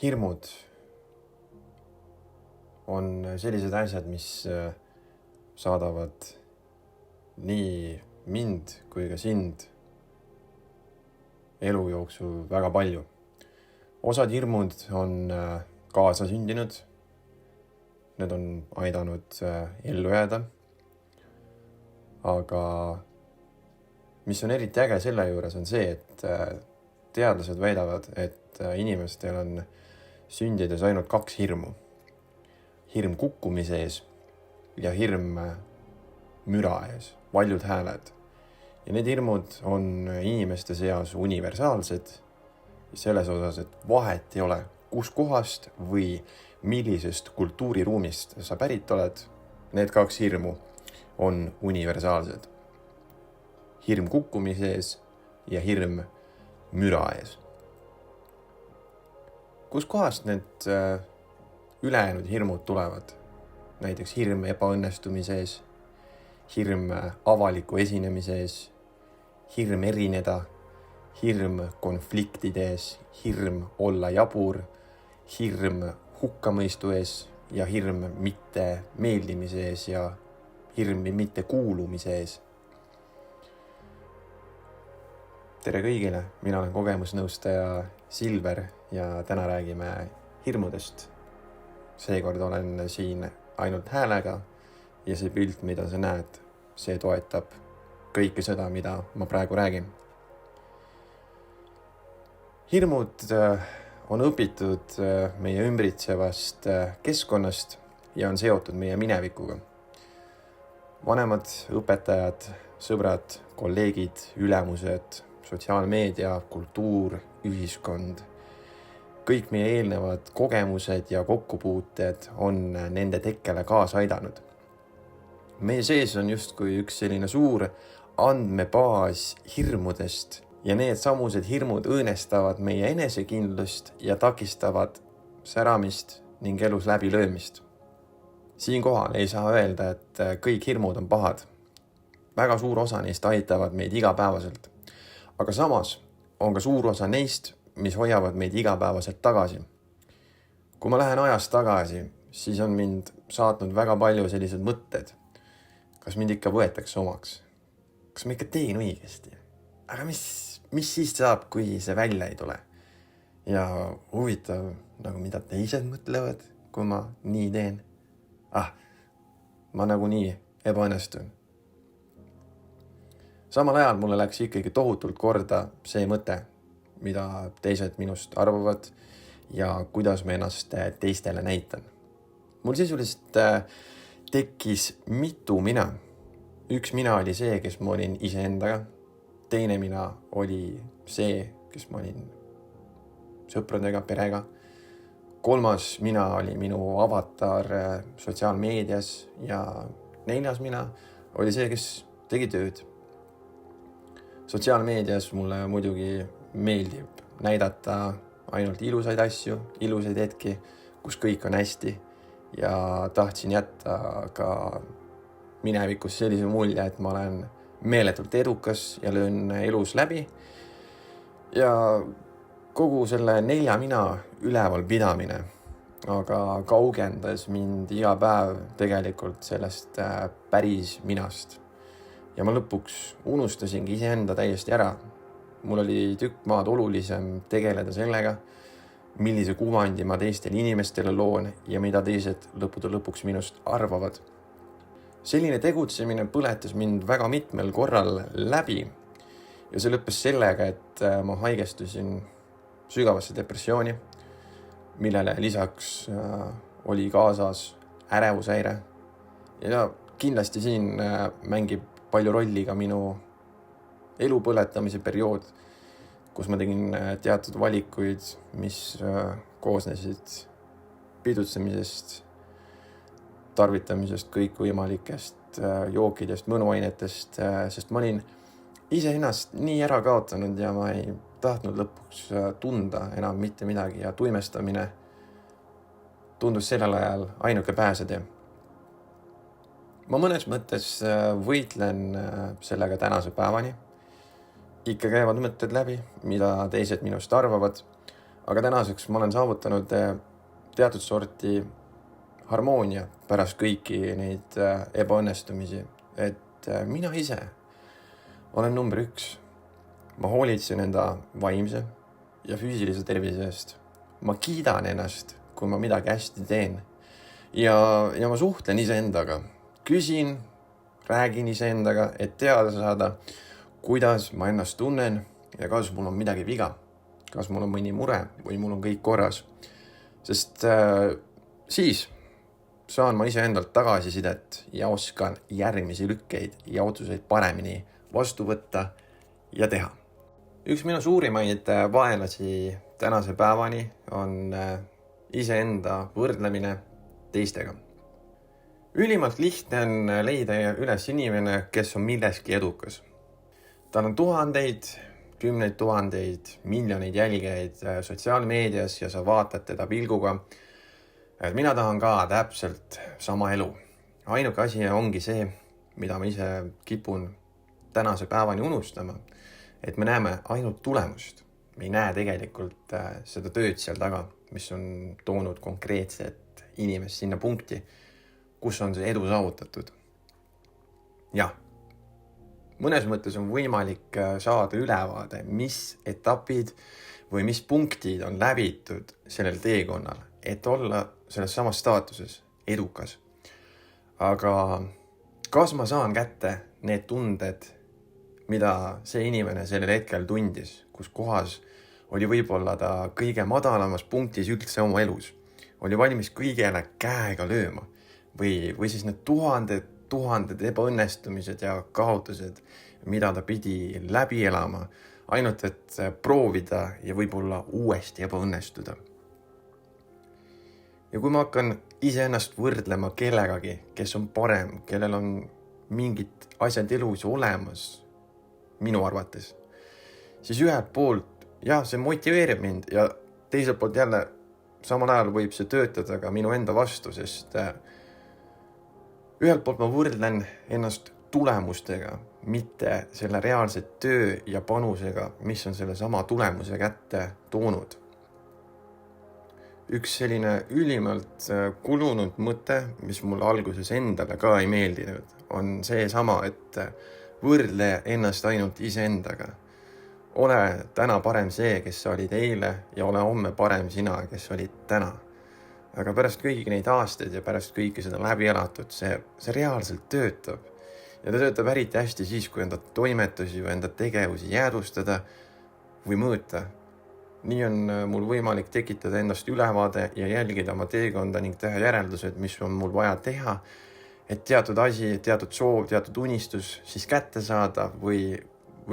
Hirmud on sellised asjad, mis saadavad nii mind kui ka sind elu jooksul väga palju. Osad hirmud on kaasa sündinud, need on aidanud ellu jääda, aga mis on eriti äge selle juures on see, et teadlased väidavad, et inimestel on sündides ainult 2 hirmu. Hirm kukkumise ees ja hirm müra ees, valjud hääled. Ja need hirmud on inimeste seas universaalsed selles osas, et vahet ei ole, kus kohast või millisest kultuuriruumist sa pärit oled. Need 2 hirmu on universaalsed. Hirm kukkumise ees ja hirm müra ees. Kus kohast need ülejäänud hirmud tulevad? Näiteks hirm ebaõnnestumise ees, hirm avaliku esinemise ees, hirm erineda, hirm konfliktide ees, hirm olla jabur, hirm hukkamõistu ees ja hirm mitte meeldimise ees ja hirm mitte kuulumise ees. Tere kõigile, mina olen kogemusnõustaja Silver ja täna räägime hirmudest. Seekord olen siin ainult häälega ja see pilt, mida sa näed, see toetab kõike seda, mida ma praegu räägin. Hirmud on õpitud meie ümbritsevast keskkonnast ja on seotud meie minevikuga. Vanemad, õpetajad, sõbrad, kolleegid, ülemused, sotsiaalmeedia, kultuur, ühiskond. Kõik meie eelnevad kogemused ja kokkupuuted on nende tekkele kaasa aidanud. Meie sees on justkui üks selline suur andmebaas hirmudest ja need samused hirmud õõnestavad meie enesekindlust ja takistavad säramist ning elus läbilöömist. Siinkohal ei saa öelda, et kõik hirmud on pahad. Väga suur osa neist aitavad meid igapäevaselt. Aga samas on ka suur osa neist, mis hoiavad meid igapäevaselt tagasi. Kui ma lähen ajas tagasi, siis on mind saatnud väga palju sellised mõtted. Kas mind ikka võetakse omaks? Kas ma ikka teen õigesti? Aga mis siis saab, kui see välja ei tule? Ja huvitav, nagu mida teised mõtlevad, kui ma nii teen. Ma nagu nii ebaõnnestun. Samal ajal mulle läks ikkagi tohutult korda see mõte, mida teised minust arvavad ja kuidas ma ennast teistele näitan. Mul sisuliselt tekkis mitu mina. Üks mina oli see, kes ma olin iseendaga. Teine mina oli see, kes ma olin sõpradega, perega. 3. mina oli minu avatar sotsiaalmeedias ja 4. mina oli see, kes tegi tööd. Sotsiaalmeedias mulle muidugi meeldib näidata ainult ilusaid asju, ilusaid hetki, kus kõik on hästi ja tahtsin jätta ka minevikus sellise mulje, et ma olen meeletult edukas ja löön elus läbi ja kogu selle 4 mina üleval pidamine aga kaugendas mind iga päev tegelikult sellest päris minast. Ja ma lõpuks unustasingi iseenda täiesti ära. Mul oli tükk maad olulisem tegeleda sellega, millise kuvandi ma teistele inimestele loon ja mida teised lõpuks minust arvavad. Selline tegutsemine põletas mind väga mitmel korral läbi ja see lõppes sellega, et ma haigestusin sügavasse depressiooni, millele lisaks oli kaasas ärevushäire ja kindlasti siin mängib palju rolli ka minu elu põletamise periood, kus ma tegin teatud valikuid, mis koosnesid pidutsemisest, tarvitamisest, kõikvõimalikest jookidest, mõnuainetest, sest ma olin iseennast nii ära kaotanud ja ma ei tahtnud lõpuks tunda enam mitte midagi ja tuimestamine tundus sellel ajal ainuke pääsetee. Ma mõnes mõttes võitlen sellega tänase päevani. Ikka käivad mõtted läbi, mida teised minust arvavad, aga tänaseks ma olen saavutanud teatud sorti harmoonia pärast kõiki neid ebaõnnestumisi, et mina ise olen number 1. Ma hoolitsen enda vaimse ja füüsilise tervise eest. Ma kiidan ennast, kui ma midagi hästi teen. Ja ma suhtlen iseendaga. Küsin, räägin iseendaga, et teada saada, kuidas ma ennast tunnen ja kas mul on midagi viga. Kas mul on mõni mure või mul on kõik korras. Sest siis saan ma iseendalt tagasisidet ja oskan järgmisi lükkeid ja otsuseid paremini vastu võtta ja teha. Üks minu suurimaid vaenlasi tänase päevani on iseenda võrdlemine teistega. Ülimalt lihtne on leida üles inimene, kes on milleski edukas. Tal on tuhandeid, kümneid tuhandeid, miljoneid jälgijaid sotsiaalmeedias ja sa vaatad teda pilguga. Mina tahan ka täpselt sama elu. Ainuke asi ongi see, mida ma ise kipun tänase päevani unustama, et me näeme ainult tulemust. Me ei näe tegelikult seda tööd seal taga, mis on toonud konkreetset inimest sinna punkti, kus on see edu saavutatud. Jah, mõnes mõttes on võimalik saada ülevaade, mis etapid või mis punktid on läbitud sellel teekonnal, et olla selles samas staatuses edukas. Aga kas ma saan kätte need tunded, mida see inimene sellel hetkel tundis, kus kohas oli võib-olla ta kõige madalamas punktis üldse oma elus, oli valmis kõigele käega lööma või siis need tuhanded ebaõnnestumised ja kaotused, mida ta pidi läbi elama, ainult et proovida ja võib-olla uuesti ebaõnnestuda. Ja kui ma hakkan iseennast võrdlema kellegagi, kes on parem, kellel on mingid asjad elus olemas, minu arvates, siis ühelt poolt, jah, see motiveerib mind ja teiselt poolt jälle samal ajal võib see töötada ka minu enda vastu, sest ühelt poolt ma võrdlen ennast tulemustega, mitte selle reaalse töö ja panusega, mis on selle sama tulemuse kätte toonud. Üks selline ülimalt kulunud mõte, mis mulle alguses endale ka ei meeldinud, on see sama, et võrdle ennast ainult iseendaga. Ole täna parem see, kes sa olid eile ja ole homme parem sina, kes olid täna. Aga pärast kõigi neid aastaid ja pärast kõike seda läbi elatud, see reaalselt töötab. Ja ta töötab eriti hästi siis, kui enda toimetusi või enda tegevusi jäädvustada või mõõta. Nii on mul võimalik tekitada ennast ülevaade ja jälgida oma teekonda ning teha järeldused, mis on mul vaja teha, et teatud asi, teatud soov, teatud unistus siis kätte saada või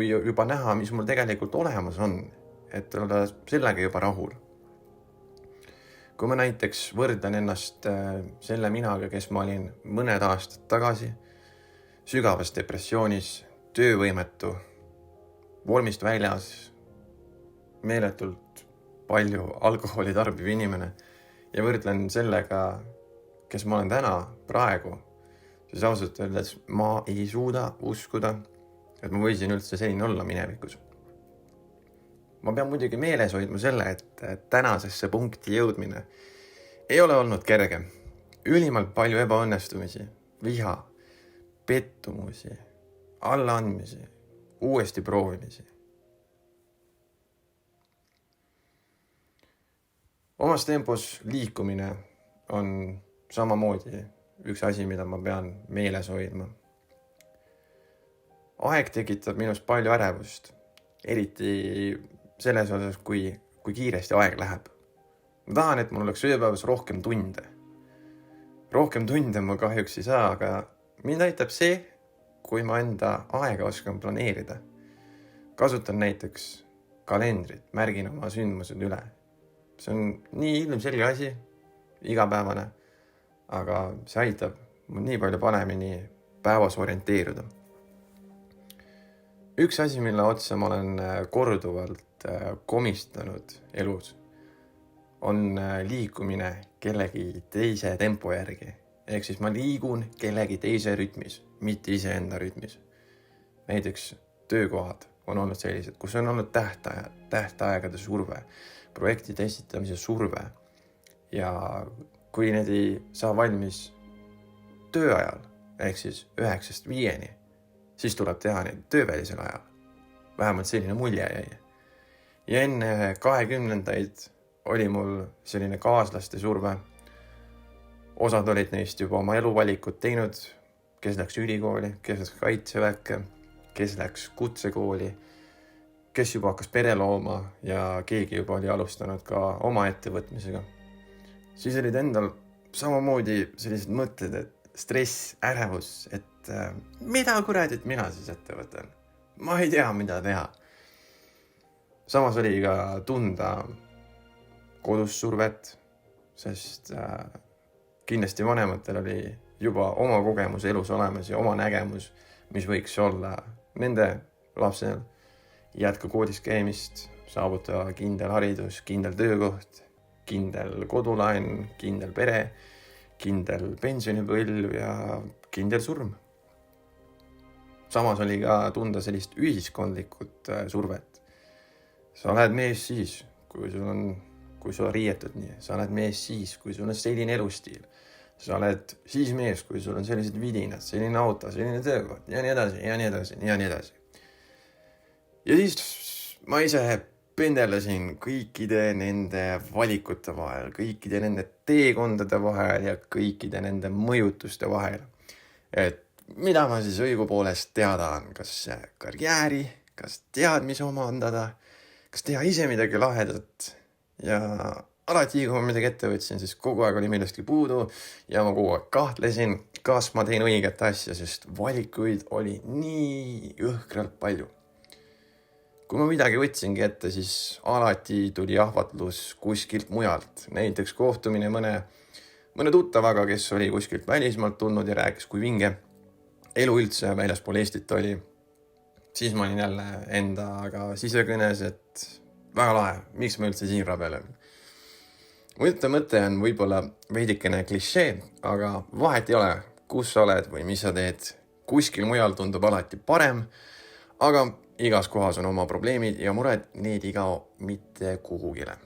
juba näha, mis mul tegelikult olemas on, et olla sellega juba rahul. Kui ma näiteks võrdlen ennast selle minaga, kes ma olin mõned aastad tagasi, sügavas depressioonis, töövõimetu, vormist väljas, meeletult palju alkoholi tarbiv inimene ja võrdlen sellega, kes ma olen täna, praegu, siis ausalt öeldes ma ei suuda uskuda, et ma võisin üldse selline olla minevikus. Ma pean muidugi meeles hoidma selle, et tänasesse punkti jõudmine ei ole olnud kerge. Ülimalt palju ebaõnnestumisi, viha, pettumusi, allaandmisi, uuesti proovimisi. Omas tempos liikumine on samamoodi üks asi, mida ma pean meeles hoidma. Aeg tekitab minust palju ärevust, eriti selles osas, kui kiiresti aeg läheb. Ma tahan, et mul oleks ööpäevas rohkem tunde. Rohkem tunde ma kahjuks ei saa, aga mind aitab see, kui ma enda aega oskan planeerida. Kasutan näiteks kalendrit, märgin oma sündmused üle. See on nii ilmselge asi, igapäevane, aga see aitab mul nii palju paremini päevas orienteeruda. Üks asi, mille otsa ma olen korduvalt komistanud elus, on liikumine kellegi teise tempo järgi. Ehk siis ma liigun kellegi teise rütmis, mitte iseenda rütmis. Näiteks töökohad on olnud sellised, kus on olnud tähtaegade surve, projektide esitamise surve ja kui need ei saa valmis tööajal, ehk siis 9-5, siis tuleb teha neid töövälisel ajal. Vähemalt selline mulje jäi. Ja enne 20. oli mul selline kaaslaste surve. Osad olid neist juba oma eluvalikud teinud, kes läks ülikooli, kes läks kaitseväkke, kes läks kutsekooli, kes juba hakkas pere looma ja keegi juba oli alustanud ka oma ettevõtmisega. Siis olid endal samamoodi sellised mõtted, et stress, ärevus, et mida kuradit mina siis ette võtan? Ma ei tea, mida teha. Samas oli ka tunda kodus survet, sest kindlasti vanematel oli juba oma kogemus elus olemas ja oma nägemus, mis võiks olla nende lapsel. Jätka koodis käimist, saavutada kindel haridus, kindel töökoht, kindel kodulaen, kindel pere, kindel pensionipõlv ja kindel surm. Samas oli ka tunda sellist ühiskondlikult survet. Sa oled mees siis, kui sul on riietud nii. Sa oled mees siis, kui sul on selline elustiil. Sa oled siis mees, kui sul on sellised vidinad, selline auto, selline töökoht ja nii edasi, ja nii edasi, ja nii edasi. Ja siis ma ise penderlesin kõikide nende valikute vahel, kõikide nende teekondade vahel ja kõikide nende mõjutuste vahel. Et mida ma siis õigupoolest teada on, kas karjääri, kas teadmise omandada, kas teha ise midagi lahedat ja alati, kui ma midagi ette võtsin, siis kogu aeg oli millestki puudu ja ma kogu aeg kahtlesin, kas ma teen õiget asja, sest valikuid oli nii õhkralt palju. Kui ma midagi võtsingi ette, siis alati tuli ahvatlus kuskilt mujalt. Näiteks kohtumine mõne tuttavaga, kes oli kuskilt välismaalt tulnud ja rääkis, kui vinge elu üldse väljaspool Eestit oli. Siis ma olin jälle endaga sisekõnes, et väga lahe, miks ma üldse siin rabelen. Mu mõte on võib-olla veidikene klišee, aga vahet ei ole, kus sa oled või mis sa teed. Kuskil mujal tundub alati parem, aga igas kohas on oma probleemid ja mured, need ei kao mitte kuhugile.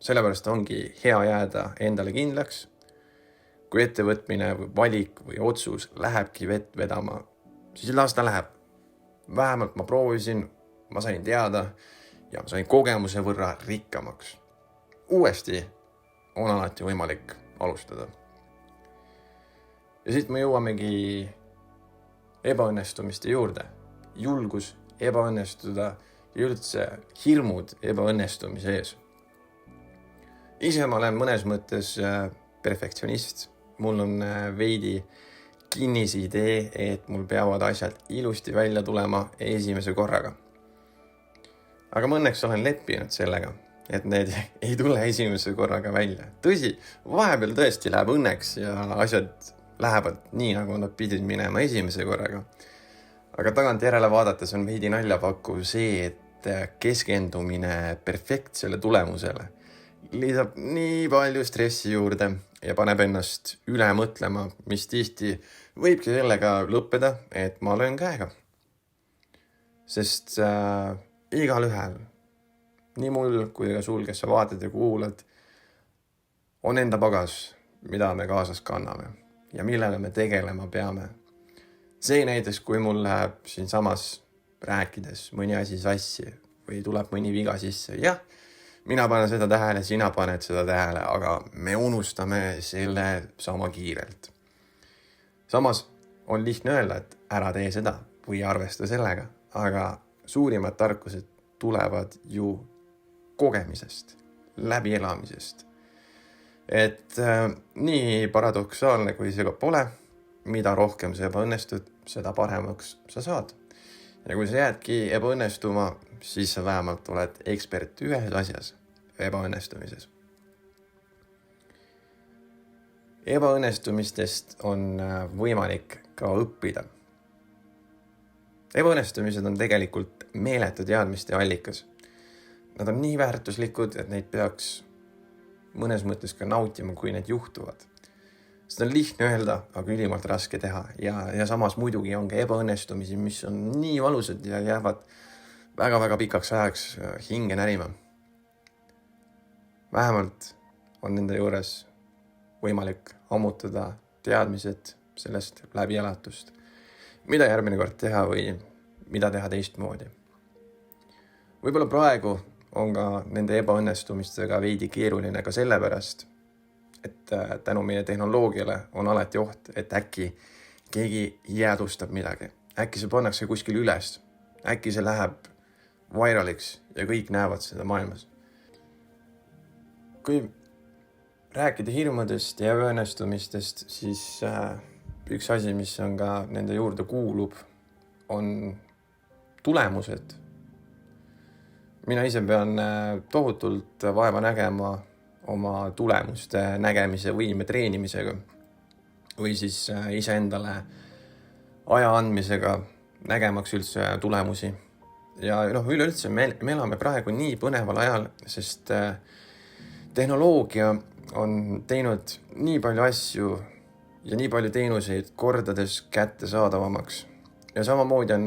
Sellepärast ongi hea jääda endale kindlaks. Kui ettevõtmine või valik või otsus lähebki vett vedama, siis las ta läheb. Vähemalt ma proovisin, ma sain teada ja ma sain kogemuse võrra rikkamaks. Uuesti on alati võimalik alustada. Ja siit me jõuamegi ebaõnnestumiste juurde. Julgus ebaõnnestuda ja üldse hirmud ebaõnnestumise ees. Ise ma olen mõnes mõttes perfektsionist. Mul on veidi kinnise idee, et mul peavad asjad ilusti välja tulema esimese korraga. Aga ma õnneks olen leppinud sellega, et need ei tule esimese korraga välja. Tõsi, vahepeal tõesti läheb õnneks ja asjad lähevad nii, nagu nad pidid minema esimese korraga. Aga tagant järele vaadates on veidi naljapakkuv see, et keskendumine perfektsele tulemusele lisab nii palju stressi juurde ja paneb ennast üle mõtlema, mis tihti võibki sellega lõppeda, et ma löön käega. Sest igal ühel, nii mul kui ka sul, kes sa vaatad ja kuulad, on enda pagas, mida me kaasas kanname ja millele me tegelema peame. See näiteks, kui mul läheb siin samas rääkides mõni asi sassi või tuleb mõni viga sisse. Jah, mina panen seda tähele, sina paned seda tähele, aga me unustame selle sama kiirelt. Samas on lihtne öelda, et ära tee seda või arvesta sellega, aga suurimad tarkused tulevad ju kogemisest, läbielamisest. Et nii paradoksaalne, kui see ka pole, mida rohkem sa ebaõnnestud, seda paremaks sa saad. Ja kui sa jäädki ebaõnnestuma, siis sa vähemalt oled ekspert ühes asjas, ebaõnnestumises. Ebaõnnestumistest on võimalik ka õppida. Ebaõnnestumised on tegelikult meeletu teadmiste allikas. Nad on nii väärtuslikud, et neid peaks mõnes mõttes ka nautima, kui need juhtuvad. Seda on lihtne öelda, aga ülimalt raske teha ja samas muidugi on ka ebaõnnestumisi, mis on nii valusad ja jäävad väga-väga pikaks ajaks hinge närima. Vähemalt on nende juures võimalik ammutada teadmised sellest läbielatust, mida järgmine kord teha või mida teha teistmoodi. Võib-olla praegu on ka nende ebaõnnestumistega veidi keeruline ka sellepärast, et tänu meie tehnoloogiale on alati oht, et äkki keegi jäädustab midagi. Äkki see pannakse kuskil üles. Äkki see läheb viraliks ja kõik näevad seda maailmas. Kui rääkida hirmudest ja ebaõnnestumistest, siis üks asi, mis on ka nende juurde kuulub, on tulemused. Mina ise pean tohutult vaeva nägema oma tulemuste nägemise võime treenimisega või siis iseendale aja andmisega nägemaks üldse tulemusi. Ja üleüldse me elame praegu nii põneval ajal, sest tehnoloogia on teinud nii palju asju ja nii palju teenuseid kordades kättesaadavamaks. Ja samamoodi on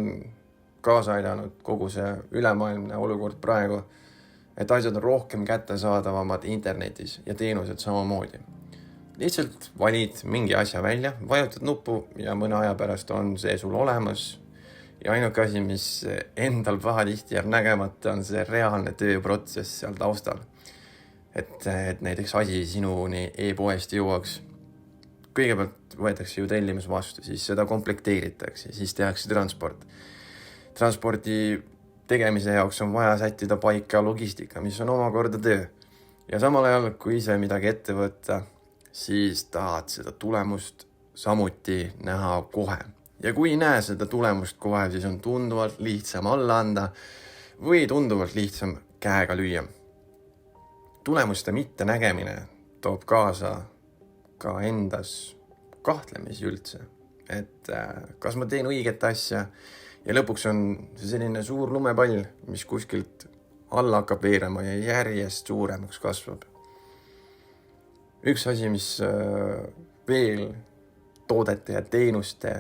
kaasa aidanud kogu see ülemaailmne olukord praegu, et asjad on rohkem kättesaadavamad internetis ja teenused samamoodi. Lihtsalt valid mingi asja välja, vajutad nuppu ja mõne aja pärast on see sul olemas. Ja ainuke asi, mis endal pahatihti jääb nägemata, on see reaalne tööprotsess seal taustal. Et näiteks asi sinuni e-poest jõuaks. Kõigepealt võetakse ju tellimus vastu, siis seda komplekteeritakse, siis tehakse transport. Transpordi tegemise jaoks on vaja sättida paika logistika, mis on omakorda töö. Ja samal ajal, kui ise midagi ette võtta, siis tahad seda tulemust samuti näha kohe. Ja kui ei näe seda tulemust kohe, siis on tunduvalt lihtsam alla anda või tunduvalt lihtsam käega lüüa. Tulemuste mitte nägemine toob kaasa ka endas kahtlemisi üldse, et kas ma teen õiget asja ja lõpuks on see selline suur lumepall, mis kuskilt alla hakkab veerema ja järjest suuremaks kasvab. Üks asi, mis veel toodete ja teenuste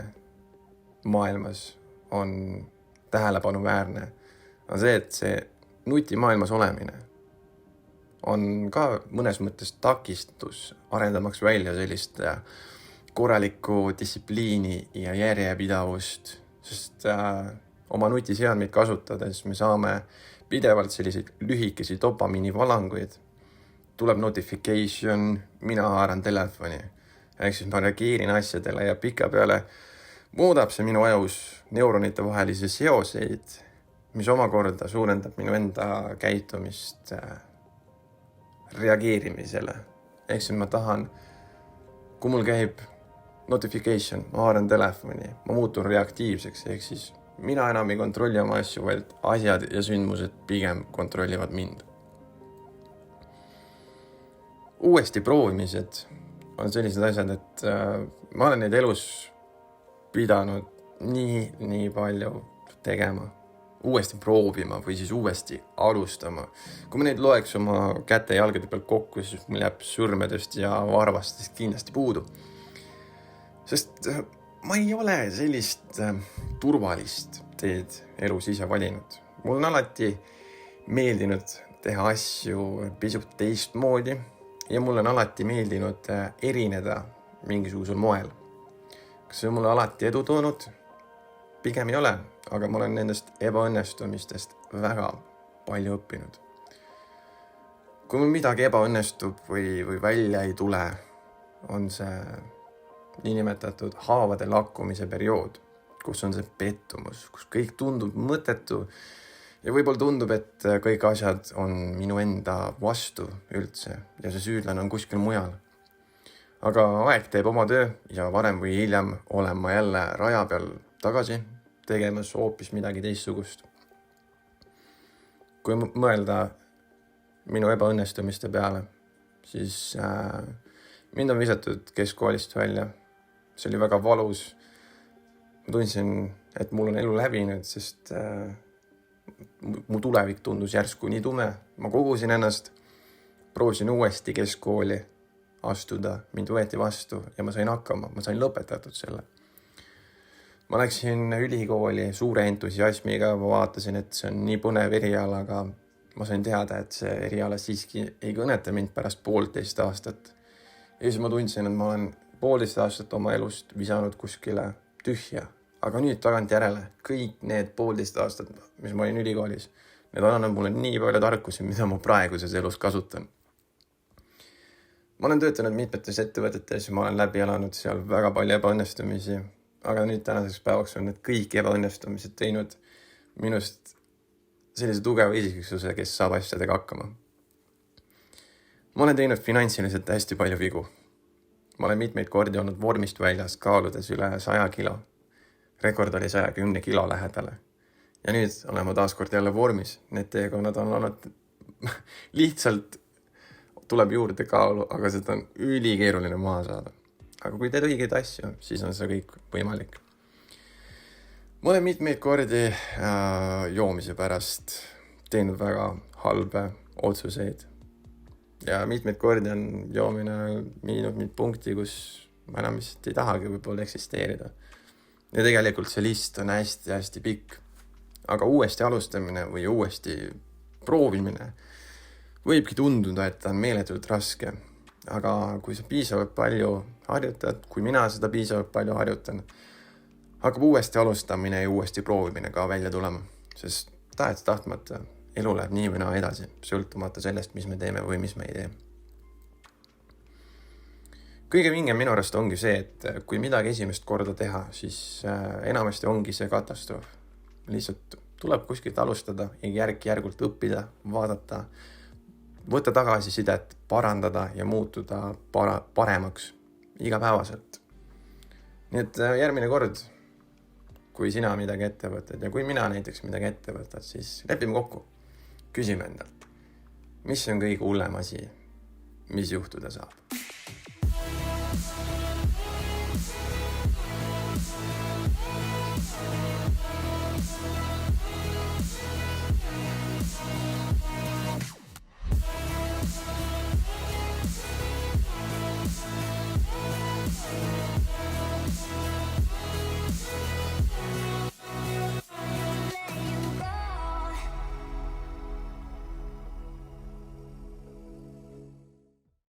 maailmas on tähelepanuväärne, on see, et see nutimaailmas olemine on ka mõnes mõttes takistus arendamaks välja sellist korralikku distsipliini ja järjepidavust, sest oma nutiseadmeid kasutades me saame pidevalt selliseid lühikesi dopamiinivalanguid. Tuleb notification, mina haaran telefoni. Ehk siis ma reageerin asjadele ja pika peale muudab see minu ajus neuronite vahelisi seoseid, mis omakorda suurendab minu enda käitumist reageerimisele. Ehk siis ma tahan, kui mul käib notification, ma haaran telefoni, ma muutun reaktiivseks, ehk siis mina enam ei kontrolli oma asju, vaid asjad ja sündmused pigem kontrollivad mind. Uuesti proovimised on sellised asjad, et ma olen neid elus pidanud nii palju tegema, uuesti proovima või siis uuesti alustama. Kui ma neid loeks oma käte ja jalgade pealt kokku, siis mul jääb sõrmedest ja varvastest kindlasti puudu. Sest ma ei ole sellist turvalist teed elus ise valinud. Mul on alati meeldinud teha asju pisut teistmoodi ja mul on alati meeldinud erineda mingisugusel moel. Kas see on mulle alati edu toonud? Pigem ei ole, aga ma olen nendest ebaõnnestumistest väga palju õppinud. Kui mul midagi ebaõnnestub või välja ei tule, on see niinimetatud haavade lakkumise periood, kus on see pettumus, kus kõik tundub mõttetu ja võib-olla tundub, et kõik asjad on minu enda vastu üldse ja see süüdlane on kuskil mujal. Aga aeg teeb oma töö ja varem või hiljem olen ma jälle raja peal tagasi tegemas hoopis midagi teistsugust. Kui mõelda minu ebaõnnestumiste peale, siis mind on visatud keskkoolist välja. See oli väga valus. Ma tundsin, et mul on elu läbinud, sest mu tulevik tundus järsku nii tume. Ma kogusin ennast, proovisin uuesti keskkooli astuda, mind võeti vastu ja ma sain hakkama, ma sain lõpetatud selle. Ma läksin ülikooli suure entusiasmiga, ma vaatasin, et see on nii põnev eriala, aga ma sain teada, et see eriala siiski ei kõneta mind pärast 1,5 aastat. Ja siis ma tundsin, et ma olen 1,5 aastat oma elust visanud kuskile tühja. Aga nüüd tagantjärele kõik need 1,5 aastat, mis ma olin ülikoolis, need annavad mulle nii palju tarkusi, mida ma praeguses elus kasutan. Ma olen töötanud mitmetes ettevõtetes ja ma olen läbi elanud seal väga palju ebaõnnestumisi, aga nüüd tänaseks päevaks on need kõik ebaõnnestumised teinud minust sellise tugeva isiksuse, kes saab asjadega hakkama. Ma olen teinud finantsiliselt hästi palju vigu. Ma olen mitmeid kordi olnud vormist väljas, kaaludes üle 100 kilo. Rekord oli 110 kilo lähedale. Ja nüüd olen ma taas kord jälle vormis. Need teekonnad on olnud lihtsalt tuleb juurde kaalu, aga seda on ülikeeruline maha saada. Aga kui teed õigeid asju, siis on see kõik võimalik. Ma olen mitmeid kordi joomise pärast teinud väga halbe otsuseid. Ja mitmeid kordi on joomine viinud mind punkti, kus ma enam vist ei tahagi võib-olla eksisteerida. Ja tegelikult see list on hästi pikk. Aga uuesti alustamine või uuesti proovimine võibki tunduda, et ta on meeletult raske. Aga kui sa piisavalt palju harjutad, kui mina seda piisavalt palju harjutan, hakkab uuesti alustamine ja uuesti proovimine ka välja tulema. Sest tahtmata elu läheb nii või naa edasi, sõltumata sellest, mis me teeme või mis me ei tee. Kõige vingem minu arust ongi see, et kui midagi esimest korda teha, siis enamasti ongi see katastroof. Lihtsalt tuleb kuskilt alustada ja järk-järgult õppida, vaadata, võtta tagasisidet, parandada ja muutuda paremaks igapäevaselt. Nii et järgmine kord, kui sina midagi ette võtad ja kui mina näiteks midagi ette võtad, siis lepime kokku. Küsime endalt, mis on kõige hullem asi, mis juhtuda saab.